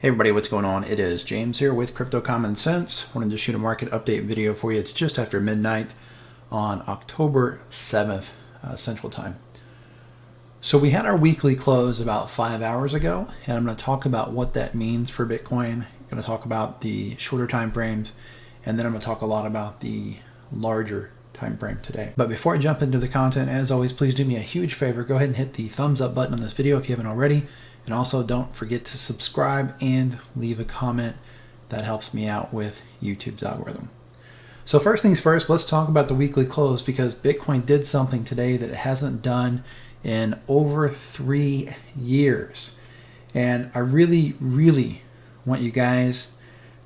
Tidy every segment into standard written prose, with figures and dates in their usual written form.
Hey everybody, what's going on? It is James here with Crypto Common Sense. Wanted to shoot a market update video for you. It's just after midnight on October 7th, Central Time. So we had our weekly close about 5 hours ago, and I'm going to talk about what that means for Bitcoin. I'm going to talk about the shorter time frames, and then I'm going to talk a lot about the larger time frame today. But before I jump into the content, as always, please do me a huge favor. Go ahead and hit the thumbs up button on this video if you haven't already. And also don't forget to subscribe and leave a comment. That helps me out with YouTube's algorithm. So first things first, let's talk about the weekly close, because Bitcoin did something today that it hasn't done in over 3 years. And I really want you guys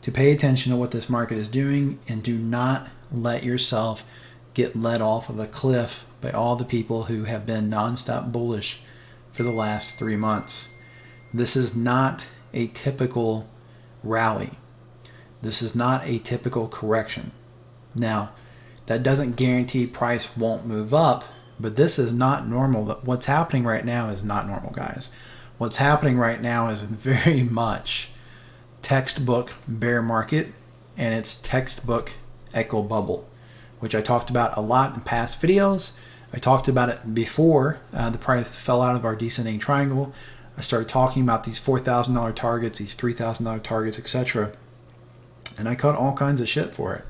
to pay attention to what this market is doing, and do not let yourself get led off of a cliff by all the people who have been nonstop bullish for the last 3 months. This is not a typical rally. This is not a typical correction. Now, that doesn't guarantee price won't move up, but this is not normal. What's happening right now is not normal, guys. What's happening right now is very much textbook bear market, and it's textbook echo bubble, which I talked about a lot in past videos. I talked about it before the price fell out of our descending triangle. I started talking about these $4,000 targets, these $3,000 targets, etc. And I caught all kinds of shit for it,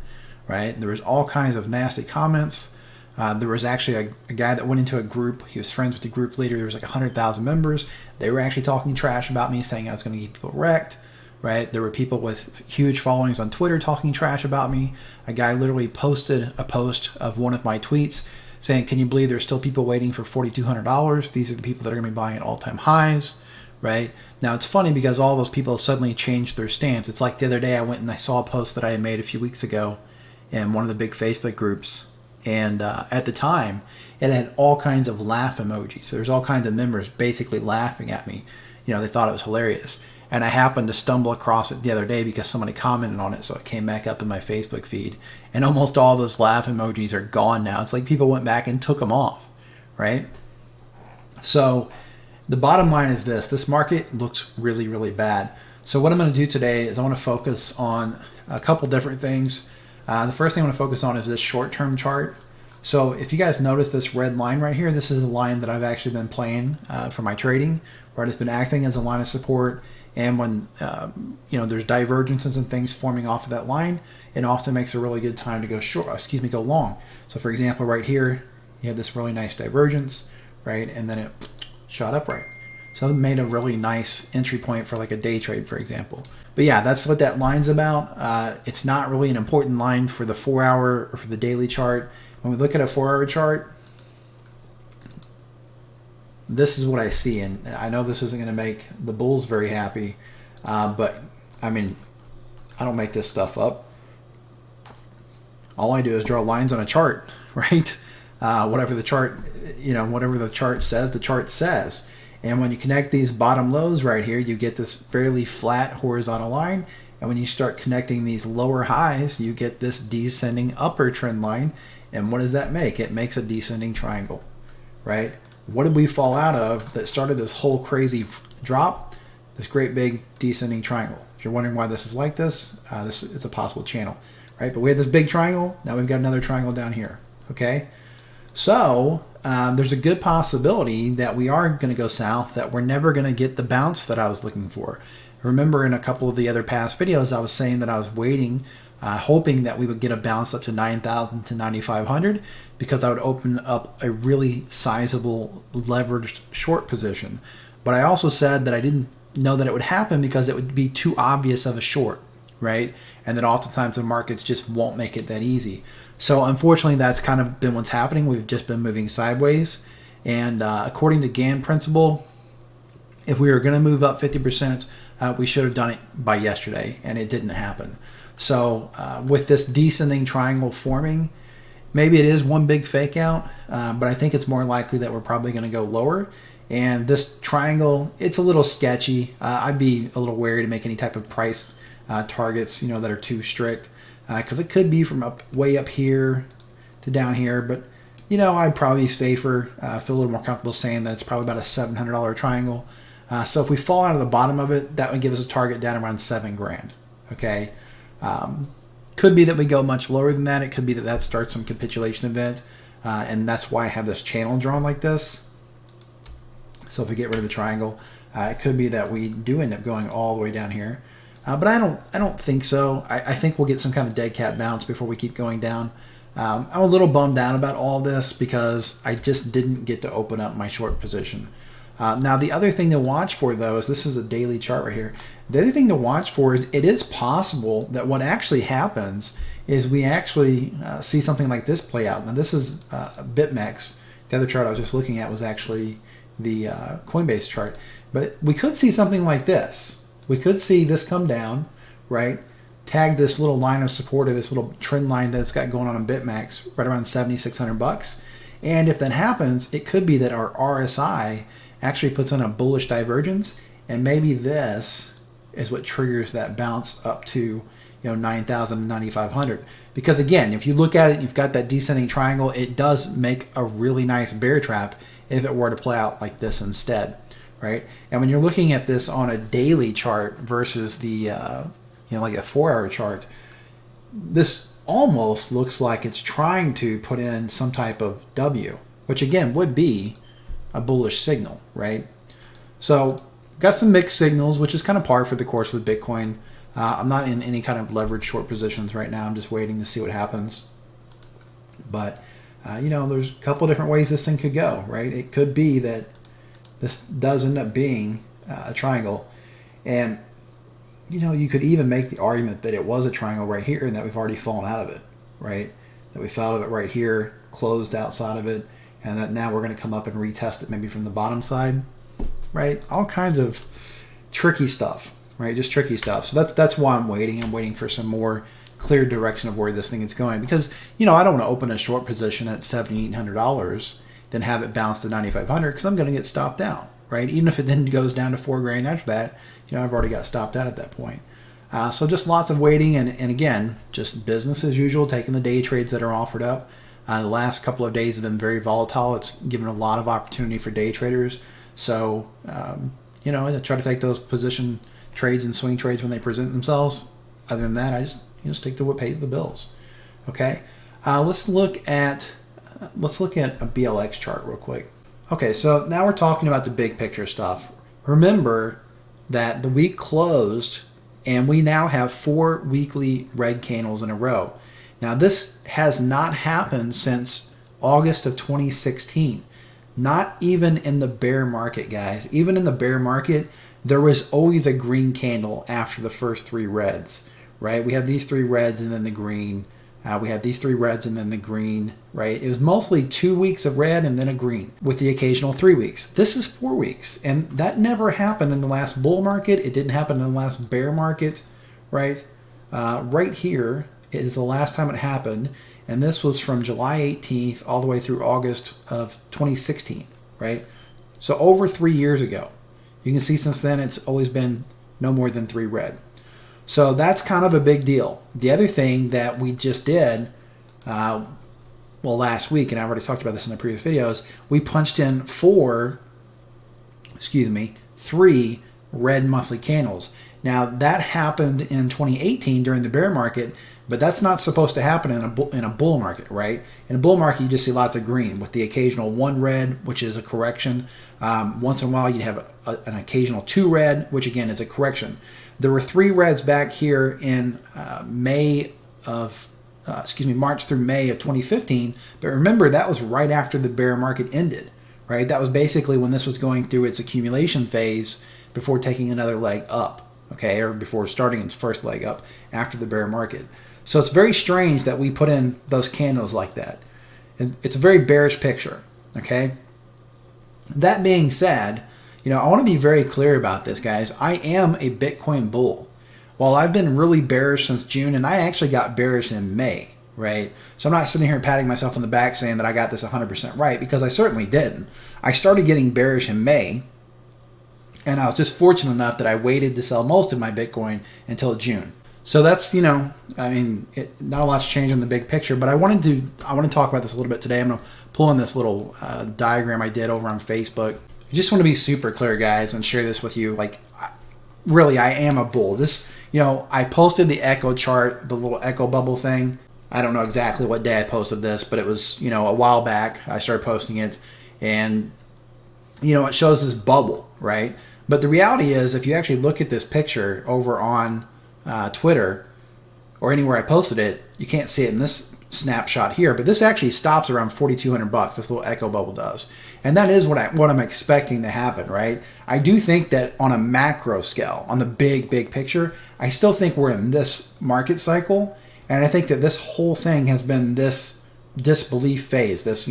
right? There was all kinds of nasty comments. There was actually a guy that went into a group. He was friends with the group leader. There was like 100,000 members. They were actually talking trash about me, saying I was going to get people wrecked, right? There were people with huge followings on Twitter talking trash about me. A guy literally posted a post of one of my tweets saying, can you believe there's still people waiting for $4,200? These are the people that are going to be buying at all-time highs, right? Now, it's funny because all those people suddenly changed their stance. It's like the other day I went and I saw a post that I had made a few weeks ago in one of the big Facebook groups. And at the time, it had all kinds of laugh emojis. So there's all kinds of members basically laughing at me. You know, they thought it was hilarious. And I happened to stumble across it the other day because somebody commented on it, so it came back up in my Facebook feed. And almost all those laugh emojis are gone now. It's like people went back and took them off, right? So the bottom line is this market looks really bad. So what I'm going to do today is I want to focus on a couple different things. The first thing I want to focus on is this short-term chart. So if you guys notice this red line right here, this is a line that I've actually been playing for my trading, where it's been acting as a line of support. And when there's divergences and things forming off of that line, it often makes a really good time to go go long. So for example, right here, you have this really nice divergence, right? And then it shot up right. So it made a really nice entry point for like a day trade, for example. But yeah, that's what that line's about. It's not really an important line for the 4-hour or for the daily chart. When we look at a 4-hour chart, this is what I see, and I know this isn't going to make the bulls very happy, but I mean, I don't make this stuff up. All I do is draw lines on a chart, right? Whatever the chart says, the chart says. And when you connect these bottom lows right here, you get this fairly flat horizontal line. And when you start connecting these lower highs, you get this descending upper trend line. And what does that make? It makes a descending triangle, right? What did we fall out of that started this whole crazy drop? This great big descending triangle. If you're wondering why this is like this is a possible channel, right? But we had this big triangle. Now we've got another triangle down here, okay? So there's a good possibility that we are going to go south, that we're never going to get the bounce that I was looking for. Remember, in a couple of the other past videos, I was saying that I was waiting, hoping that we would get a bounce up to 9,000 to 9,500, because I would open up a really sizable leveraged short position. But I also said that I didn't know that it would happen because it would be too obvious of a short, right? And that oftentimes the markets just won't make it that easy. So unfortunately, that's kind of been what's happening. We've just been moving sideways. And according to Gann principle, if we were going to move up 50%, we should have done it by yesterday, and it didn't happen. So with this descending triangle forming, maybe it is one big fake out, but I think it's more likely that we're probably going to go lower. And this triangle, it's a little sketchy. I'd be a little wary to make any type of price targets, that are too strict, because it could be from way up here to down here. But I'd probably be safer, feel a little more comfortable saying that it's probably about a $700 triangle. So if we fall out of the bottom of it, that would give us a target down around 7 grand. Okay. Could be that we go much lower than that. It could be that that starts some capitulation event. And that's why I have this channel drawn like this. So if we get rid of the triangle, it could be that we do end up going all the way down here. But I don't think so. I think we'll get some kind of dead cat bounce before we keep going down. I'm a little bummed out about all this because I just didn't get to open up my short position. Now, the other thing to watch for, though, is this is a daily chart right here. The other thing to watch for is it is possible that what actually happens is we actually see something like this play out. Now, this is BitMEX. The other chart I was just looking at was actually the Coinbase chart. But we could see something like this. We could see this come down, right? Tag this little line of support or this little trend line that it's got going on BitMEX right around 7,600 bucks. And if that happens, it could be that our RSI actually puts in a bullish divergence, and maybe this is what triggers that bounce up to 9,000 and 9,500. Because again, if you look at it, you've got that descending triangle. It does make a really nice bear trap if it were to play out like this instead, right? And when you're looking at this on a daily chart versus the like a 4-hour chart, this almost looks like it's trying to put in some type of W, which again would be a bullish signal, right? So got some mixed signals, which is kind of par for the course with Bitcoin. I'm not in any kind of leveraged short positions right now. I'm just waiting to see what happens. But there's a couple different ways this thing could go, right? It could be that this does end up being a triangle, and you could even make the argument that it was a triangle right here and that we've already fallen out of it, right? That we fell out of it right here, closed outside of it, and that now we're going to come up and retest it maybe from the bottom side, right? All kinds of tricky stuff, right? Just tricky stuff. So that's why I'm waiting. I'm waiting for some more clear direction of where this thing is going, because I don't want to open a short position at $7,800, then have it bounce to 9,500 because I'm going to get stopped out, right? Even if it then goes down to 4 grand after that, I've already got stopped out at that point. So just lots of waiting, and again, just business as usual, taking the day trades that are offered up. The last couple of days have been very volatile. It's given a lot of opportunity for day traders. So, I try to take those position trades and swing trades when they present themselves. Other than that, I just stick to what pays the bills. Okay, let's look at a BLX chart real quick. Okay, so now we're talking about the big picture stuff. Remember that the week closed and we now have 4 weekly red candles in a row. Now, this has not happened since August of 2016. Not even in the bear market, guys. Even in the bear market, there was always a green candle after the first 3 reds, right? We have these 3 reds and then the green. We have these 3 reds and then the green, right? It was mostly 2 weeks of red and then a green with the occasional 3 weeks. This is 4 weeks, and that never happened in the last bull market. It didn't happen in the last bear market, right? Right here is the last time it happened, and this was from July 18th all the way through August of 2016, right? So over 3 years ago. You can see since then it's always been no more than 3 red. So that's kind of a big deal. The other thing that we just did, last week, and I've already talked about this in the previous videos, we punched in 3 red monthly candles. Now, that happened in 2018 during the bear market, but that's not supposed to happen in a bull market, right? In a bull market, you just see lots of green with the occasional 1 red, which is a correction. Once in a while, you'd have an occasional 2 red, which again is a correction. There were 3 reds back here in March through May of 2015. But remember, that was right after the bear market ended, right? That was basically when this was going through its accumulation phase before taking another leg up, okay? Or before starting its first leg up after the bear market. So it's very strange that we put in those candles like that. And it's a very bearish picture, okay? That being said, I want to be very clear about this, guys. I am a Bitcoin bull. While I've been really bearish since June, and I actually got bearish in May, right? So I'm not sitting here patting myself on the back saying that I got this 100% right, because I certainly didn't. I started getting bearish in May, and I was just fortunate enough that I waited to sell most of my Bitcoin until June. So that's, not a lot's changed in the big picture, but I want to talk about this a little bit today. I'm going to pull in this little diagram I did over on Facebook. I just want to be super clear, guys, and share this with you. Like, really, I am a bull. This, I posted the echo chart, the little echo bubble thing. I don't know exactly what day I posted this, but it was, a while back. I started posting it, and, it shows this bubble, right? But the reality is, if you actually look at this picture over on Twitter or anywhere I posted it, you can't see it in this snapshot here, but this actually stops around $4,200. This little echo bubble does, and that is what I'm expecting to happen, right? I do think that on a macro scale, on the big picture, I still think we're in this market cycle, and I think that this whole thing has been this disbelief phase. This,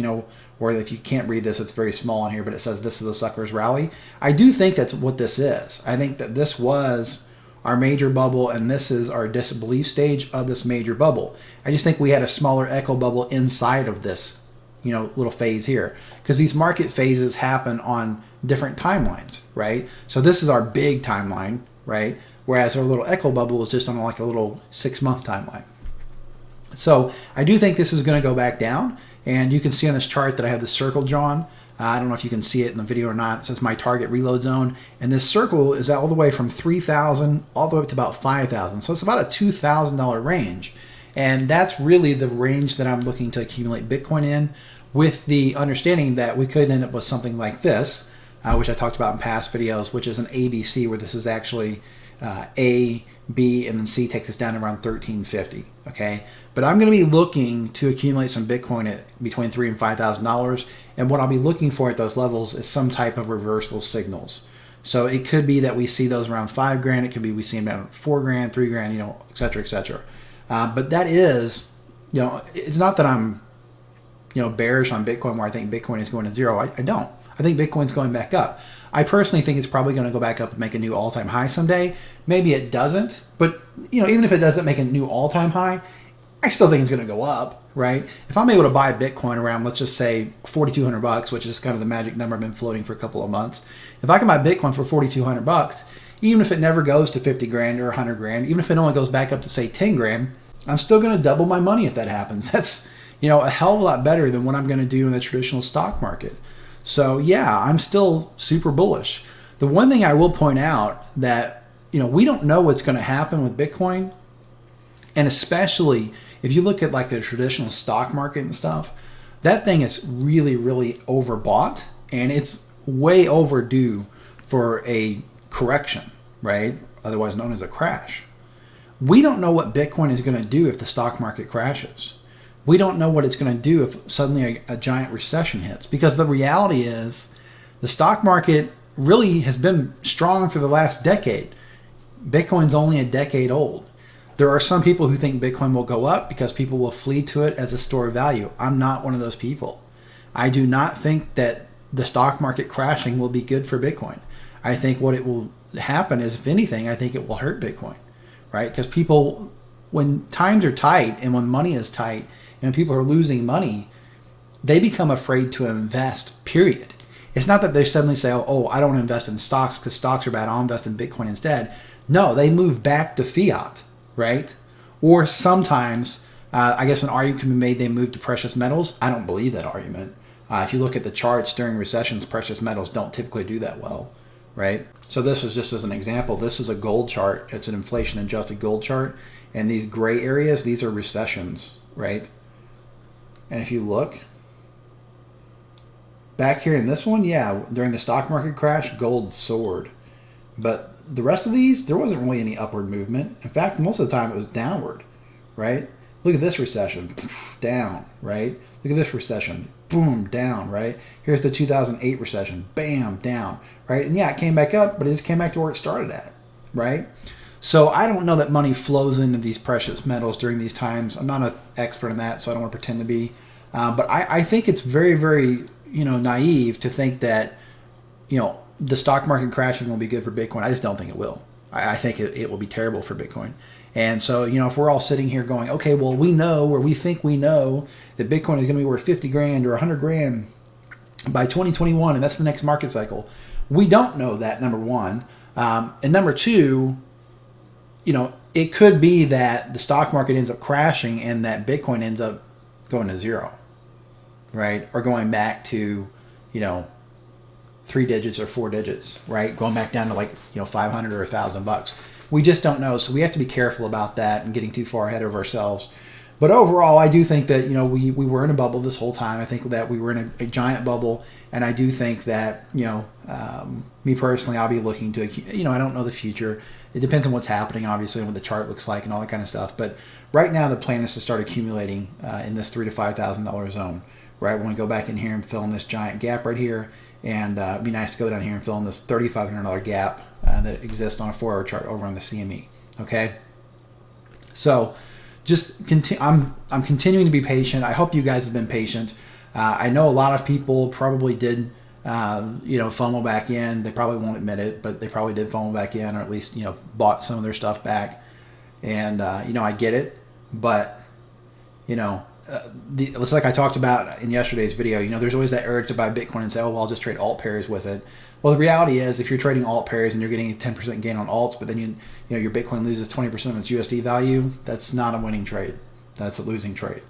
where if you can't read this, it's very small on here, but it says this is the sucker's rally. I do think that's what this is. I think that this was our major bubble, and this is our disbelief stage of this major bubble. I just think we had a smaller echo bubble inside of this, little phase here, because these market phases happen on different timelines, right? So this is our big timeline, right? Whereas our little echo bubble is just on like a little 6-month timeline. So I do think this is going to go back down, and you can see on this chart that I have the circle drawn. I don't know if you can see it in the video or not. It says my target reload zone. And this circle is all the way from 3,000 all the way up to about 5,000. So it's about a $2,000 range. And that's really the range that I'm looking to accumulate Bitcoin in, with the understanding that we could end up with something like this, which I talked about in past videos, which is an ABC, where this is actually A, B, and then C takes us down to around 1350. Okay, but I'm going to be looking to accumulate some Bitcoin at between $3,000 and $5,000, and what I'll be looking for at those levels is some type of reversal signals. So it could be that we see those around $5,000. It could be we see them around $4,000, $3,000, et cetera, et cetera. But that is, it's not that I'm, bearish on Bitcoin where I think Bitcoin is going to zero. I don't. I think Bitcoin's going back up. I personally think it's probably going to go back up and make a new all-time high someday. Maybe it doesn't, but even if it doesn't make a new all-time high, I still think it's going to go up, right? If I'm able to buy Bitcoin around, let's just say $4,200, which is kind of the magic number I've been floating for a couple of months. If I can buy Bitcoin for $4,200, even if it never goes to 50 grand or 100 grand, even if it only goes back up to say 10 grand, I'm still going to double my money if that happens. That's, a hell of a lot better than what I'm going to do in the traditional stock market. So yeah, I'm still super bullish. The one thing I will point out that, we don't know what's going to happen with Bitcoin. And especially if you look at like the traditional stock market and stuff, that thing is really, really overbought, and it's way overdue for a correction, right? Otherwise known as a crash. We don't know what Bitcoin is going to do if the stock market crashes. We don't know what it's going to do if suddenly a giant recession hits, because the reality is the stock market really has been strong for the last decade. Bitcoin's only a decade old. There are some people who think Bitcoin will go up because people will flee to it as a store of value. I'm not one of those people. I do not think that the stock market crashing will be good for Bitcoin. I think what it will happen is, if anything, I think it will hurt Bitcoin, right? Because people, when times are tight and when money is tight and people are losing money, they become afraid to invest, period. It's not that they suddenly say, oh, I don't want to invest in stocks because stocks are bad, I'll invest in Bitcoin instead. No, they move back to fiat, right? Or sometimes, I guess an argument can be made they move to precious metals. I don't believe that argument. If you look at the charts during recessions, precious metals don't typically do that well, right? So this is just as an example. This is a gold chart. It's an inflation-adjusted gold chart. And these gray areas, these are recessions, right? And if you look back here in this one, yeah, during the stock market crash, gold soared. But the rest of these, there wasn't really any upward movement. In fact, most of the time it was downward, right? Look at this recession, down, right? Look at this recession, boom, down, right? Here's the 2008 recession, bam, down, right? And yeah, it came back up, but it just came back to where it started at, right? So I don't know that money flows into these precious metals during these times. I'm not an expert in that, so I don't want to pretend to be. But I think it's very, very, naive to think that, the stock market crashing will be good for Bitcoin. I just don't think it will. I think it will be terrible for Bitcoin. And so, if we're all sitting here going, okay, well, we know, or we think we know that Bitcoin is going to be worth 50 grand or 100 grand by 2021, and that's the next market cycle. We don't know that, number one. And number two, it could be that the stock market ends up crashing and that Bitcoin ends up going to zero, right? Or going back to, 3 digits or 4 digits, right? Going back down to like, 500 or $1,000. We just don't know. So we have to be careful about that and getting too far ahead of ourselves. But overall, I do think that, we were in a bubble this whole time. I think that we were in a giant bubble. And I do think that, me personally, I'll be looking to, I don't know the future. It depends on what's happening, obviously, and what the chart looks like and all that kind of stuff. But right now, the plan is to start accumulating in this $3,000 to $5,000 zone, right? When we go back in here and fill in this giant gap right here. And it'd be nice to go down here and fill in this $3,500 gap that exists on a 4-hour chart over on the CME, okay? So just I'm continuing to be patient. I hope you guys have been patient. I know a lot of people probably did, FOMO back in. They probably won't admit it, but they probably did FOMO back in, or at least, bought some of their stuff back. And, I get it, but, it's like I talked about in yesterday's video, there's always that urge to buy Bitcoin and say, oh, well, I'll just trade alt pairs with it. Well, the reality is if you're trading alt pairs and you're getting a 10% gain on alts, but then your Bitcoin loses 20% of its USD value, that's not a winning trade. That's a losing trade.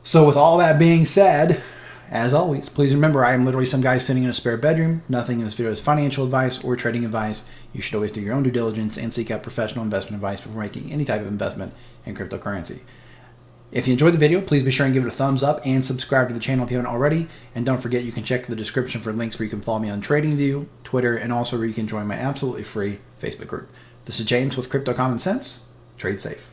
So with all that being said, as always, please remember, I am literally some guy sitting in a spare bedroom. Nothing in this video is financial advice or trading advice. You should always do your own due diligence and seek out professional investment advice before making any type of investment in cryptocurrency. If you enjoyed the video, please be sure and give it a thumbs up and subscribe to the channel if you haven't already. And don't forget, you can check the description for links where you can follow me on TradingView, Twitter, and also where you can join my absolutely free Facebook group. This is James with Crypto Common Sense. Trade safe.